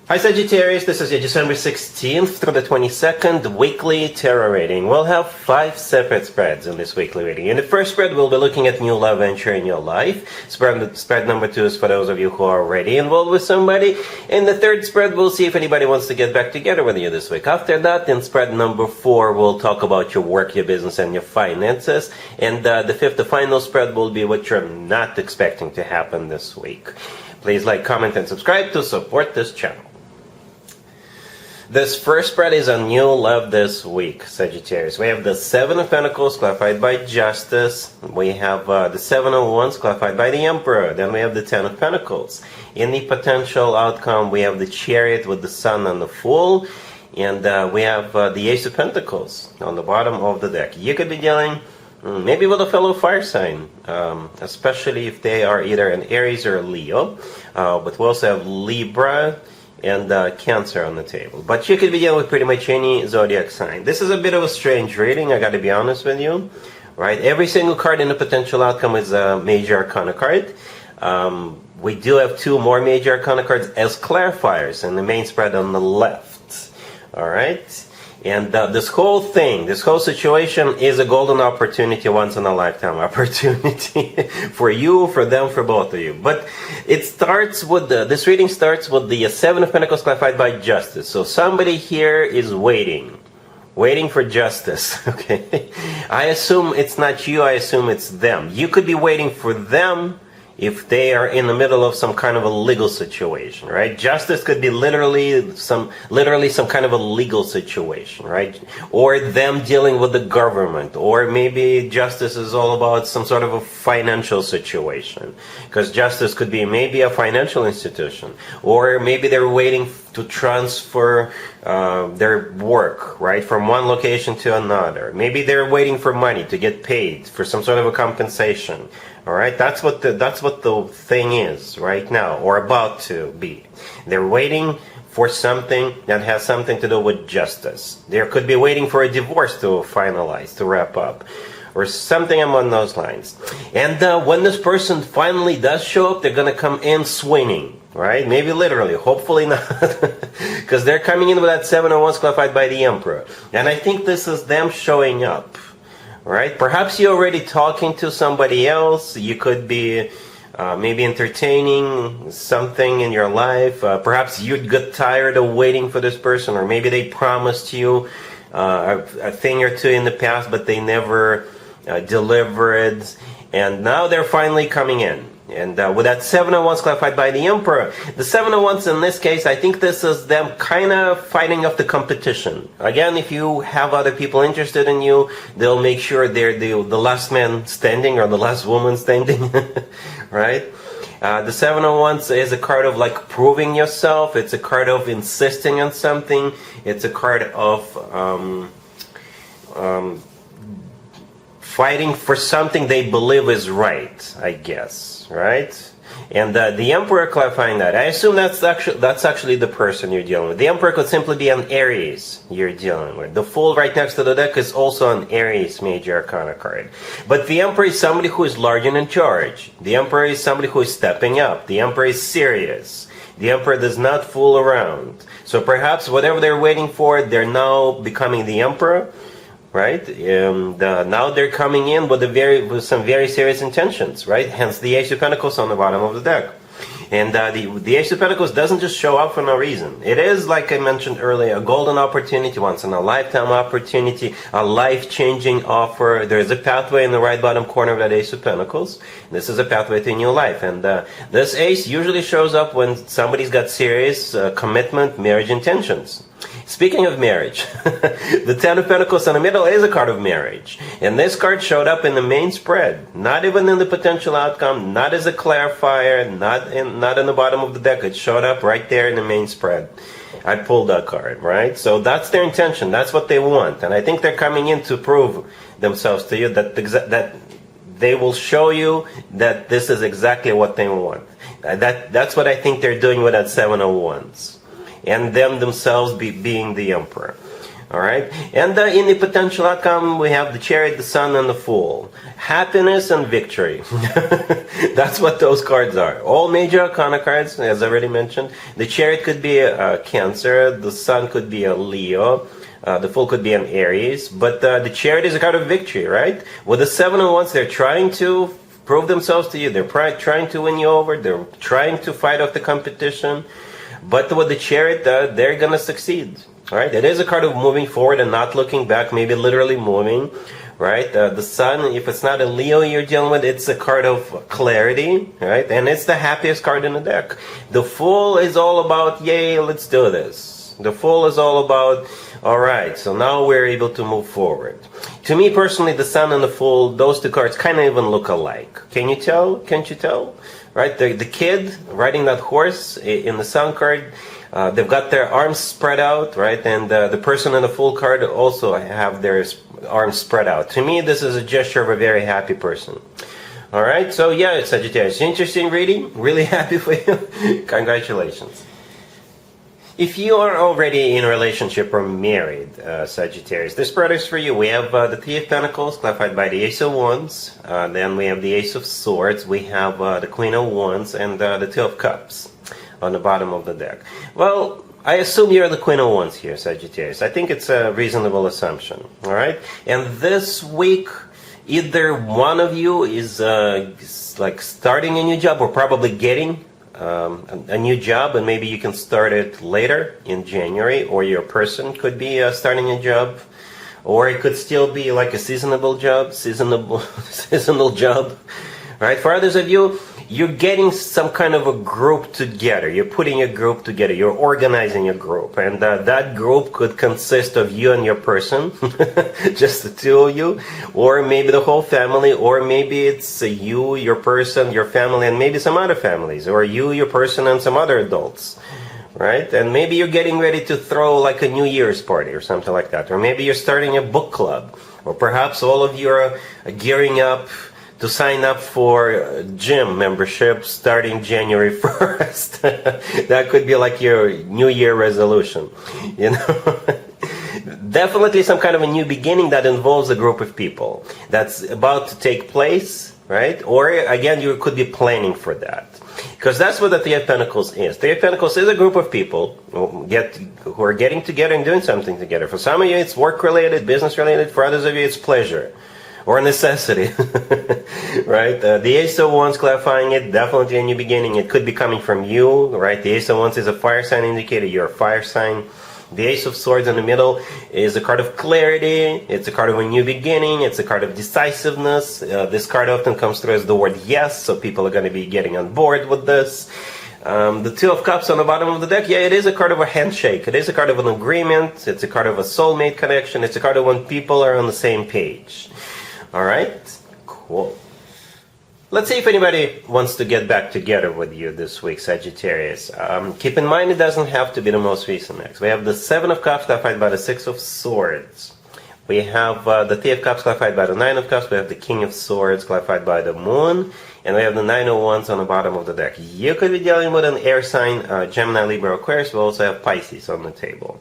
Hi Sagittarius, this is your December 16th through the 22nd weekly tarot reading. We'll have 5 separate spreads in this weekly reading. In the first spread, we'll be looking at new love venture in your life. Spread number 2 is for those of you who are already involved with somebody. In the third spread, we'll see if anybody wants to get back together with you this week. After that, in spread number 4, we'll talk about your work, your business, and your finances. And the fifth, the final spread, will be what you're not expecting to happen this week. Please like, comment, and subscribe to support this channel. This first spread is on new love this week, Sagittarius. We have the 7 of Pentacles clarified by Justice. We have the 7 of Wands clarified by the Emperor. Then we have the 10 of Pentacles. In the potential outcome, we have the Chariot with the Sun and the Fool. And we have the Ace of Pentacles on the bottom of the deck. You could be dealing maybe with a fellow fire sign, especially if they are either an Aries or a Leo. But we also have Libra and Cancer on the table. But you could be dealing with pretty much any zodiac sign. This is a bit of a strange reading, I gotta be honest with you. Right? Every single card in the potential outcome is a major arcana card. We do have 2 more major arcana cards as clarifiers in the main spread on the left. Alright? And this whole thing, this whole situation is a golden opportunity, once in a lifetime opportunity for you, for them, for both of you. But it starts with this reading starts with the 7 of Pentacles clarified by Justice. So somebody here is waiting for justice. Okay, I assume it's not you. I assume it's them. You could be waiting for them if they are in the middle of some kind of a legal situation, right? Justice could be literally some kind of a legal situation, right? Or them dealing with the government, or maybe justice is all about some sort of a financial situation, because justice could be maybe a financial institution, or maybe they're waiting to transfer their work, right, from one location to another. Maybe they're waiting for money to get paid for some sort of a compensation. All right, that's what the thing is right now, or about to be. They're waiting for something that has something to do with justice. They could be waiting for a divorce to finalize, to wrap up, or something along those lines. And when this person finally does show up, they're gonna come in swinging, right? Maybe literally, hopefully not, because they're coming in with that 7 of Wands clarified by the Emperor. And I think this is them showing up. Right? Perhaps you're already talking to somebody else. You could be maybe entertaining something in your life. Perhaps you got tired of waiting for this person, or maybe they promised you a thing or two in the past, but they never delivered. And now they're finally coming in. And with that 7 of Wands clarified by the Emperor, the 7 of Wands in this case, I think this is them kind of fighting off the competition. Again, if you have other people interested in you, they'll make sure they're the last man standing or the last woman standing, right? The 7 of Wands is a card of like proving yourself. It's a card of insisting on something. It's a card of fighting for something they believe is right, I guess, right? And the Emperor clarifying that. I assume that's actually the person you're dealing with. The Emperor could simply be an Aries you're dealing with. The Fool right next to the deck is also an Aries major arcana card. But the Emperor is somebody who is large and in charge. The Emperor is somebody who is stepping up. The Emperor is serious. The Emperor does not fool around. So perhaps whatever they're waiting for, they're now becoming the Emperor. Right? Now they're coming in with some very serious intentions, right? Hence the Ace of Pentacles on the bottom of the deck. And the Ace of Pentacles doesn't just show up for no reason. It is, like I mentioned earlier, a golden opportunity, once in a lifetime opportunity, a life-changing offer. There's a pathway in the right bottom corner of that Ace of Pentacles. This is a pathway to a new life. And this Ace usually shows up when somebody's got serious commitment, marriage intentions. Speaking of marriage, the 10 of Pentacles in the middle is a card of marriage. And this card showed up in the main spread. Not even in the potential outcome, not as a clarifier, not in the bottom of the deck. It showed up right there in the main spread. I pulled that card, right? So that's their intention. That's what they want. And I think they're coming in to prove themselves to you that they will show you that this is exactly what they want. That's what I think they're doing with that 7 of Wands. And them themselves being the Emperor. All right, and in the potential outcome, we have the Chariot, the Sun, and the Fool. Happiness and victory. That's what those cards are. All major arcana cards, as I already mentioned. The Chariot could be a Cancer, the Sun could be a Leo, the Fool could be an Aries, but the Chariot is a card of victory, right? With the Seven of Wands, they're trying to prove themselves to you. They're trying to win you over. They're trying to fight off the competition. But with the Chariot, they're going to succeed. Right? It is a card of moving forward and not looking back, maybe literally moving. Right? The Sun, if it's not a Leo you're dealing with, it's a card of clarity. Right? And it's the happiest card in the deck. The Fool is all about, yay, let's do this. The Fool is all about, all right, so now we're able to move forward. To me personally, the Sun and the Fool, those two cards kind of even look alike. Can you tell? Can't you tell? Right? The kid riding that horse in the Sun card, they've got their arms spread out, right? And the person in the Fool card also have their arms spread out. To me, this is a gesture of a very happy person. All right, so yeah, Sagittarius, interesting reading. Really happy for you. Congratulations. If you are already in a relationship or married, Sagittarius, this spread is for you. We have the Three of Pentacles, clarified by the Ace of Wands. Then we have the Ace of Swords. We have the Queen of Wands and the Two of Cups on the bottom of the deck. Well, I assume you're the Queen of Wands here, Sagittarius. I think it's a reasonable assumption. All right? And this week, either one of you is like starting a new job or probably getting a new job, and maybe you can start it later in January, or your person could be starting a job, or it could still be like a seasonal job, seasonal job, right? For others of you, you're getting some kind of a group together. You're putting a group together. You're organizing a group, and that group could consist of you and your person, just the two of you, or maybe the whole family, or maybe it's you, your person, your family, and maybe some other families, or you, your person, and some other adults, right? And maybe you're getting ready to throw like a New Year's party or something like that, or maybe you're starting a book club, or perhaps all of you are gearing up to sign up for gym membership starting January 1st. That could be like your New Year resolution, you know. Definitely some kind of a new beginning that involves a group of people that's about to take place, right? Or again, you could be planning for that. Because that's what the Three of Pentacles is. Three of Pentacles is a group of people who are getting together and doing something together. For some of you, it's work-related, business-related. For others of you, it's pleasure or necessity, right? The Ace of Wands, clarifying it, definitely a new beginning. It could be coming from you, right? The Ace of Wands is a fire sign indicator. You're a fire sign. The Ace of Swords in the middle is a card of clarity. It's a card of a new beginning. It's a card of decisiveness. This card often comes through as the word yes, so people are going to be getting on board with this. The Two of Cups on the bottom of the deck, yeah, it is a card of a handshake. It is a card of an agreement. It's a card of a soulmate connection. It's a card of when people are on the same page. All right, cool. Let's see if anybody wants to get back together with you this week, Sagittarius. Keep in mind, it doesn't have to be the most recent next. We have the Seven of Cups clarified by the Six of Swords. We have the Three of Cups clarified by the Nine of Cups. We have the King of Swords clarified by the Moon. And we have the Nine of Wands on the bottom of the deck. You could be dealing with an air sign, Gemini, Libra, Aquarius. We also have Pisces on the table.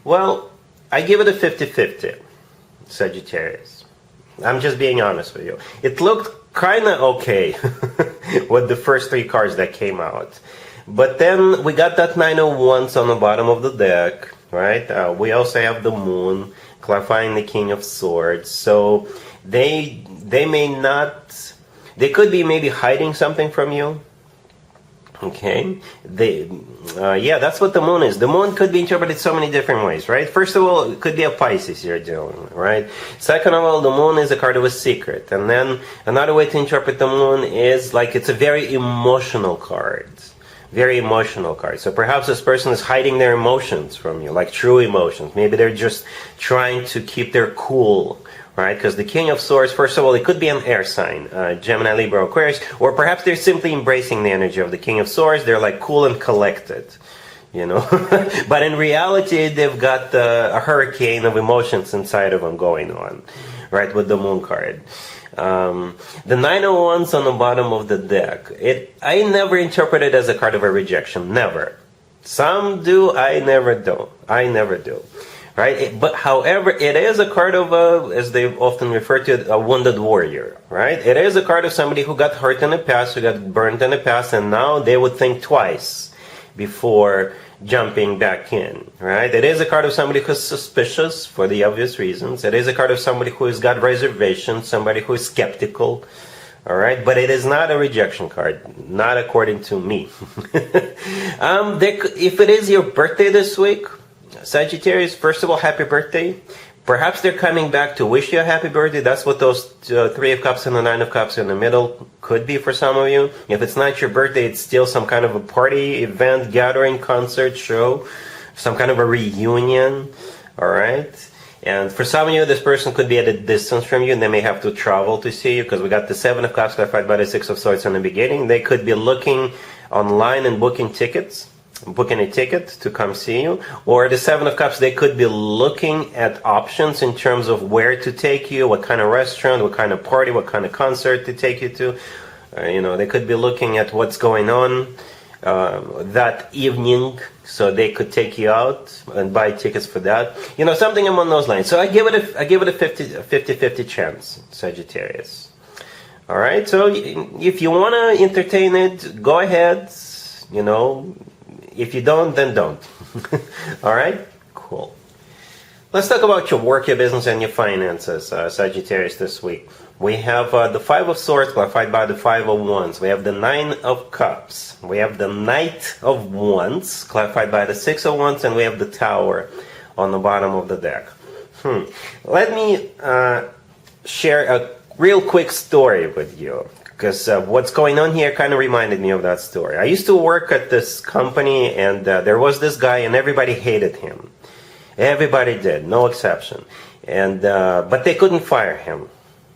Well, I give it a 50-50, Sagittarius. I'm just being honest with you. It looked kind of okay with the first three cards that came out. But then we got that Nine of Wands on the bottom of the deck, right? We also have the Moon clarifying the King of Swords. So they may not, they could be maybe hiding something from you. Okay, yeah, that's what the Moon is. The Moon could be interpreted so many different ways, right? First of all, it could be a Pisces you're dealing with, right? Second of all, the Moon is a card of a secret. And then another way to interpret the Moon is like it's a very emotional card. Very emotional card. So perhaps this person is hiding their emotions from you, like true emotions. Maybe they're just trying to keep their cool, right? Because the King of Swords, first of all, it could be an air sign, Gemini, Libra, Aquarius, or perhaps they're simply embracing the energy of the King of Swords. They're like cool and collected, you know. But in reality, they've got a hurricane of emotions inside of them going on, right, with the Moon card. The Nine of Wands on the bottom of the deck, I never interpret it as a card of a rejection, never. Some do, I never do. right? But however, it is a card of as they often refer to it, a wounded warrior, right? It is a card of somebody who got hurt in the past, who got burned in the past, and now they would think twice before jumping back in, right? It is a card of somebody who's suspicious for the obvious reasons. It is a card of somebody who's got reservations, somebody who is skeptical, all right? But it is not a rejection card, not according to me. If it is your birthday this week, Sagittarius, first of all, happy birthday. Perhaps they're coming back to wish you a happy birthday. That's what those Three of Cups and the Nine of Cups in the middle could be for some of you. If it's not your birthday, it's still some kind of a party, event, gathering, concert, show, some kind of a reunion, all right? And for some of you, this person could be at a distance from you, and they may have to travel to see you, because we got the Seven of Cups clarified by the Six of Swords in the beginning. They could be looking online and booking a ticket to come see you. Or the Seven of Cups, they could be looking at options in terms of where to take you, what kind of restaurant, what kind of party, what kind of concert to take you to. They could be looking at what's going on that evening, so they could take you out and buy tickets for that. Something along those lines. So I give it a 50-50 chance, Sagittarius. All right. So if you want to entertain it, go ahead. If you don't, then don't. All right? Cool. Let's talk about your work, your business, and your finances, Sagittarius, this week. We have the Five of Swords clarified by the Five of Wands. We have the Nine of Cups. We have the Knight of Wands clarified by the Six of Wands. And we have the Tower on the bottom of the deck. Let me share a real quick story with you, because what's going on here kind of reminded me of that story. I used to work at this company, and there was this guy, and everybody hated him. Everybody did, no exception. And but they couldn't fire him,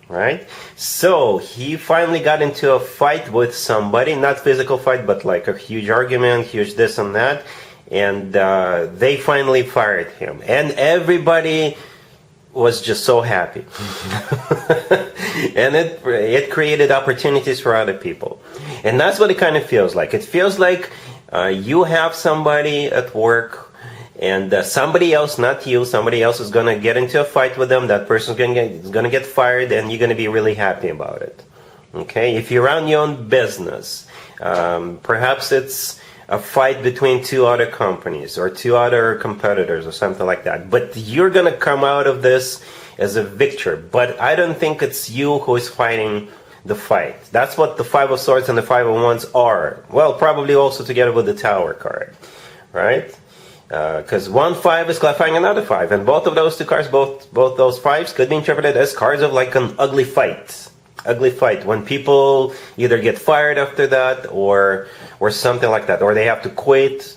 right? So he finally got into a fight with somebody, not physical fight, but like a huge argument, huge this and that. And they finally fired him. And everybody was just so happy. And it created opportunities for other people. And that's what it kind of feels like. It feels like you have somebody at work, and somebody else, not you, somebody else is going to get into a fight with them. That person's going to get fired, and you're going to be really happy about it. Okay? If you run your own business, perhaps it's a fight between two other companies or two other competitors or something like that. But you're going to come out of this as a victor. But I don't think it's you who is fighting the fight. That's what the Five of Swords and the Five of Wands are. Well, probably also together with the Tower card, right? Because one five is clarifying another five. And both of those two cards, both those fives could be interpreted as cards of like an ugly fight. Ugly fight, when people either get fired after that or something like that, or they have to quit,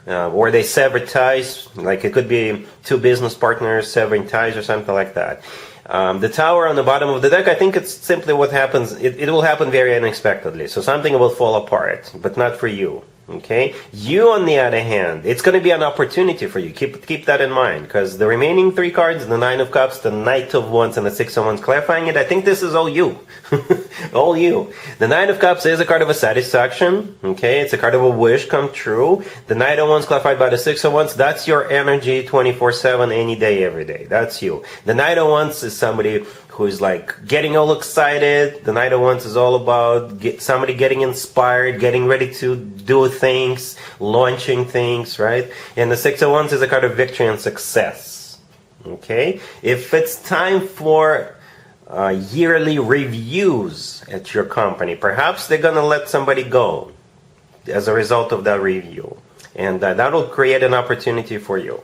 or they sever ties. Like it could be two business partners severing ties or something like that. The Tower on the bottom of the deck, I think it's simply what happens. It will happen very unexpectedly. So something will fall apart, but not for you. Okay, you on the other hand, it's going to be an opportunity for you. Keep that in mind, because the remaining three cards, the Nine of Cups, the Knight of Wands, and the Six of Wands, clarifying it, I think this is all you. All you. The Nine of Cups is a card of a satisfaction. Okay, it's a card of a wish come true. The Knight of Wands clarified by the Six of Wands, that's your energy 24/7, any day, every day. That's you. The Knight of Wands is somebody who's like getting all excited. The Knight of Wands is all about somebody getting inspired, getting ready to do things, launching things, right? And the Six of Wands is a card of victory and success. Okay? If it's time for yearly reviews at your company, perhaps they're going to let somebody go as a result of that review. And that will create an opportunity for you.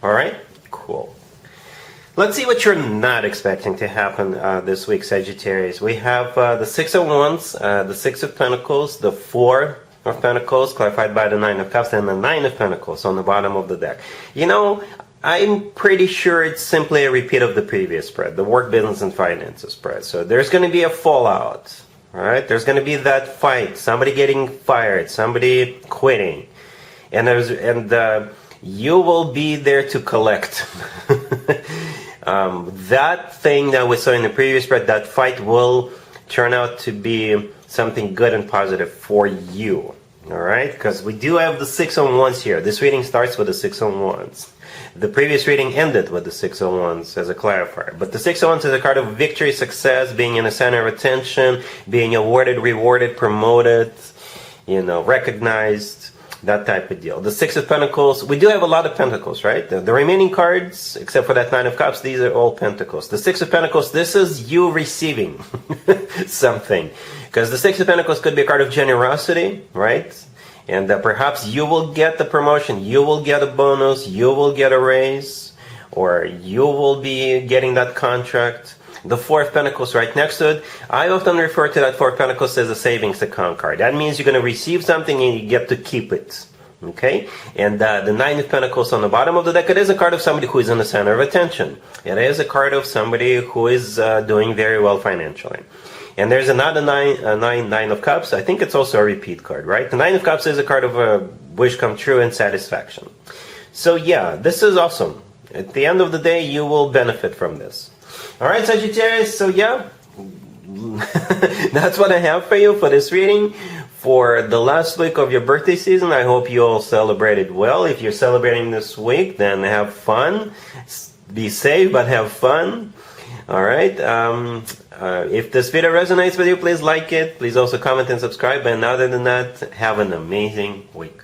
All right? Cool. Let's see what you're not expecting to happen this week, Sagittarius. We have the Six of Wands, the Six of Pentacles, the Four of Pentacles, clarified by the Nine of Cups, and the Nine of Pentacles on the bottom of the deck. I'm pretty sure it's simply a repeat of the previous spread, the work, business, and finances spread. So there's going to be a fallout, all right? There's going to be that fight, somebody getting fired, somebody quitting, and you will be there to collect. That thing that we saw in the previous spread, that fight will turn out to be something good and positive for you. All right? Because we do have the Six of Wands here. This reading starts with the Six of Wands. The previous reading ended with the Six of Wands as a clarifier. But the Six of Wands is a card of victory, success, being in the center of attention, being awarded, rewarded, promoted, recognized, that type of deal. The Six of Pentacles, we do have a lot of Pentacles, right? The remaining cards, except for that Nine of Cups, these are all Pentacles. The Six of Pentacles, this is you receiving something. Because the Six of Pentacles could be a card of generosity, right? And perhaps you will get the promotion, you will get a bonus, you will get a raise, or you will be getting that contract. The Four of Pentacles right next to it, I often refer to that Four of Pentacles as a savings account card. That means you're going to receive something and you get to keep it. Okay? And the Nine of Pentacles on the bottom of the deck, it is a card of somebody who is in the center of attention. It is a card of somebody who is doing very well financially. And there's another Nine of Cups. I think it's also a repeat card, right? The Nine of Cups is a card of a wish come true and satisfaction. So yeah, this is awesome. At the end of the day, you will benefit from this. Alright, Sagittarius, so yeah, that's what I have for you for this reading. For the last week of your birthday season, I hope you all celebrated well. If you're celebrating this week, then have fun. Be safe, but have fun. Alright, if this video resonates with you, please like it. Please also comment and subscribe. And other than that, have an amazing week.